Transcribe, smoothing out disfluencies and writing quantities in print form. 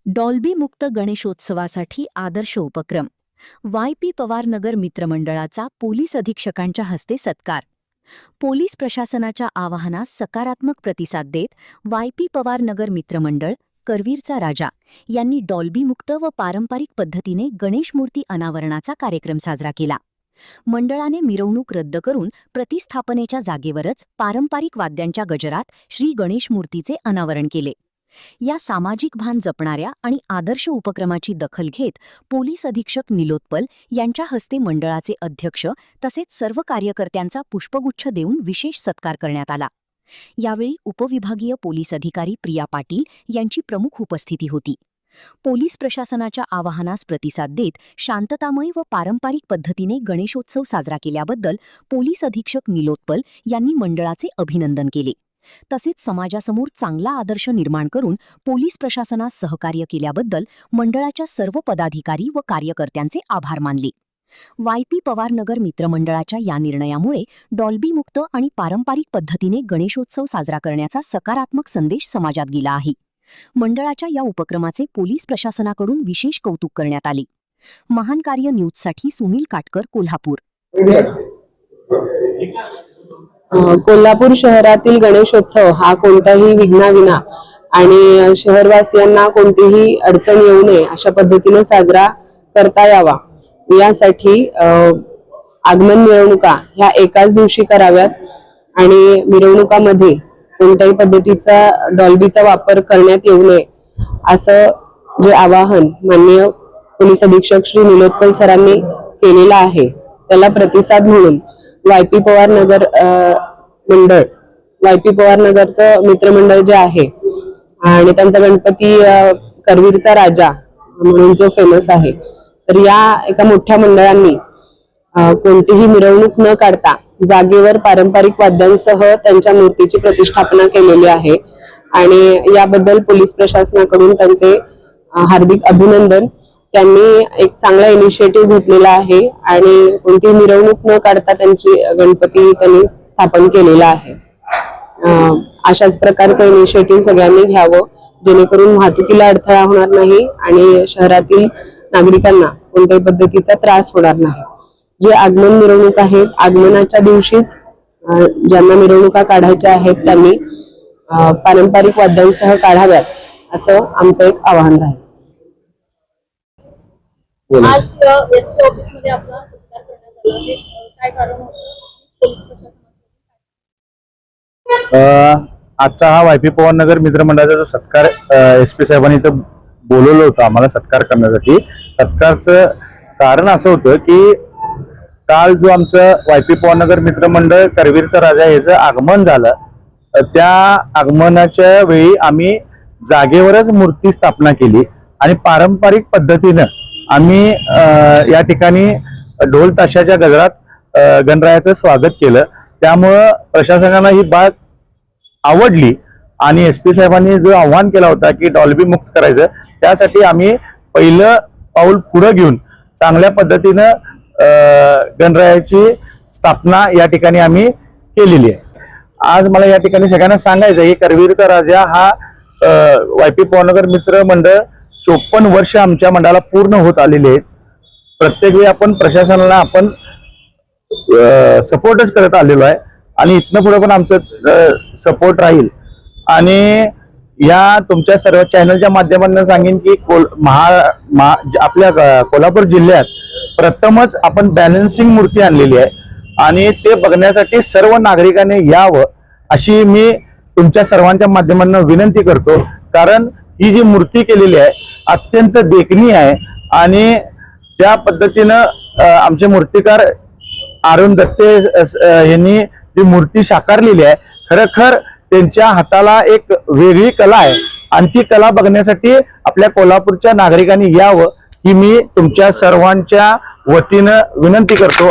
Dolby मुक्त गणेशोत्सवासाठी आदर्श उपक्रम. वाय.पी. पवार नगर मित्रमंडळाचा पोलीस अधीक्षकांच्या हस्ते सत्कार. पोलीस प्रशासनाच्या आवाहनास सकारात्मक प्रतिसाद देत वाय.पी. पवार नगर मित्रमंडळ करवीरचा राजा यांनी डॉल्बी मुक्त व पारंपरिक पद्धतीने गणेश मूर्ती अनावरणाचा कार्यक्रम साजरा केला. मंडळाने मिरवणूक रद्द करून प्रतिस्थापनेच्या जागेवरच पारंपरिक वाद्यांच्या गजरात श्री गणेश मूर्तीचे अनावरण केले. या सामाजिक भान जपणाऱ्या आणि आदर्श उपक्रमाची दखल घेत पोलीस अधीक्षक निलोत्पल यांच्या हस्ते मंडळाचे अध्यक्ष तसेच सर्व कार्यकर्त्यांचा पुष्पगुच्छ देऊन विशेष सत्कार करण्यात आला. यावेळी उपविभागीय पोलीस अधिकारी प्रिया पाटील यांची प्रमुख उपस्थिती होती. पोलीस प्रशासनाच्या आवाहनास प्रतिसाद देत शांततामय व पारंपरिक पद्धतीने गणेशोत्सव साजरा केल्याबद्दल पोलीस अधीक्षक निलोत्पल यांनी मंडळाचे अभिनंदन केले. तसेच समाजासमोर चांगला आदर्श निर्माण करून पोलीस प्रशासनास सहकार्य केल्याबद्दल मंडळाच्या सर्व पदाधिकारी व कार्यकर्त्यांचे आभार मानले. वाय.पी. पवार नगर मित्रमंडळाच्या या निर्णयामुळे डॉल्बी मुक्त आणि पारंपरिक पद्धतीने गणेशोत्सव साजरा करण्याचा सकारात्मक संदेश समाजात गेला आहे. मंडळाच्या या उपक्रमाचे पोलीस प्रशासनाकडून विशेष कौतुक करण्यात आले. महान कार्य न्यूजसाठी सुनील काटकर, कोल्हापूर. कोल्हापूर शहरातील गणेशोत्सव हा कोणत्याही विघ्नाविना आणि शहरवासियांना कोणतीही अडचण येऊ नये अशा पद्धतीने साजरा करता यावा यासाठी आगमन मिरवणुका ह्या एकाच दिवशी कराव्यात आणि मिरवणुकामध्ये कोणत्याही पद्धतीचा डॉल्बीचा वापर करण्यात येऊ नये असं जे आवाहन माननीय पोलीस अधीक्षक श्री निलोत्पल सरांनी केलेलं आहे त्याला प्रतिसाद म्हणून वाय.पी. पवार नगर मंडळ, वाय.पी. पवार नगरचं मित्रमंडळ जे आहे आणि त्यांचा गणपती करवीरचा राजा म्हणून तो फेमस आहे, तर या एका मोठ्या मंडळांनी कोणतीही मिरवणूक न काढता जागेवर पारंपरिक वाद्यांसह त्यांच्या मूर्तीची प्रतिष्ठापना केलेली आहे आणि याबद्दल पोलीस प्रशासनाकडून त्यांचे हार्दिक अभिनंदन. त्यांनी एक चांगला इनिशिएटिव्ह घेतलेला आहे आणि कोणतीही मिरवणूक न काढता त्यांची गणपती त्यांनी स्थापन केलेला आहे. अशाच प्रकारचा इनिशिएटिव्ह सगळ्यांनी घ्यावं जेणेकरून वाहतुकीला अडथळा होणार नाही आणि शहरातील नागरिकांना कोणत्याही पद्धतीचा त्रास होणार नाही. जे आगमन मिरवणूक आहेत आगमनाच्या दिवशीच ज्यांना मिरवणुका काढायच्या आहेत त्यांनी पारंपरिक वाद्यांसह काढाव्यात असं आमचं एक आवाहन राहील. आज एसपी ऑफिस मध्ये आपला सत्कार करण्यात आला आहे. काय कारण होतं? आजचा हा वाय.पी. पवार नगर मित्रमंडळाचा जो सत्कार एसपी साहेबांनी इथं बोलवलं होतं आम्हाला सत्कार करण्यासाठी. सत्कारचं कारण असं होतं की काल जो आमचं वाय.पी. पवार नगर मित्रमंडळ करवीरचा राजा याचं आगमन झालं, त्या आगमनाच्या वेळी आम्ही जागेवरच मूर्ती स्थापना केली आणि पारंपरिक पद्धतीनं आम्ही या ठिकाणी ढोल ताशाच्या गजरात गणरायाचं स्वागत केलं. त्यामुळं प्रशासनाला ही बाब आवडली आणि एसपी साहेबांनी जो आव्हान केला होता की डॉल्बी मुक्त करायचं, त्यासाठी आम्ही पहिलं पाऊल पुढे घेऊन चांगल्या पद्धतीनं गणरायाची स्थापना या ठिकाणी आम्ही केलेली आहे. आज मला या ठिकाणी सगळ्यांना सांगायचं आहे की करवीरचा राजा हा वाय.पी. पवार नगर मित्र मंडळ 54 वर्ष आमच्या मंडळाला पूर्ण होत आलेले आहेत. प्रत्येक वेळी आपण प्रशासनाला आपण सपोर्टच करत आलेलो आहे आणि इथनं पुढे पण आमचं सपोर्ट राहील. आणि या तुमच्या सर्व चॅनलच्या माध्यमातून सांगेन की आपल्या कोल्हापूर जिल्ह्यात प्रथमच आपण बॅलन्सिंग मूर्ती आणलेली आहे आणि ते बघण्यासाठी सर्व नागरिकांनी यावं अशी मी तुमच्या सर्वांच्या माध्यमातून विनंती करतो. कारण ही जी मूर्ती केलेली आहे अत्यंत देखणी आहे आणि त्या पद्धतीनं आमचे मूर्तिकार अरुण दत्ते यांनी जी मूर्ती साकारलेली आहे, खरोखर त्यांच्या हाताला एक वेगळी कला आहे आणि ती कला बघण्यासाठी आपल्या कोल्हापूरच्या नागरिकांनी यावं ही मी तुमच्या सर्वांच्या वतीनं विनंती करतो.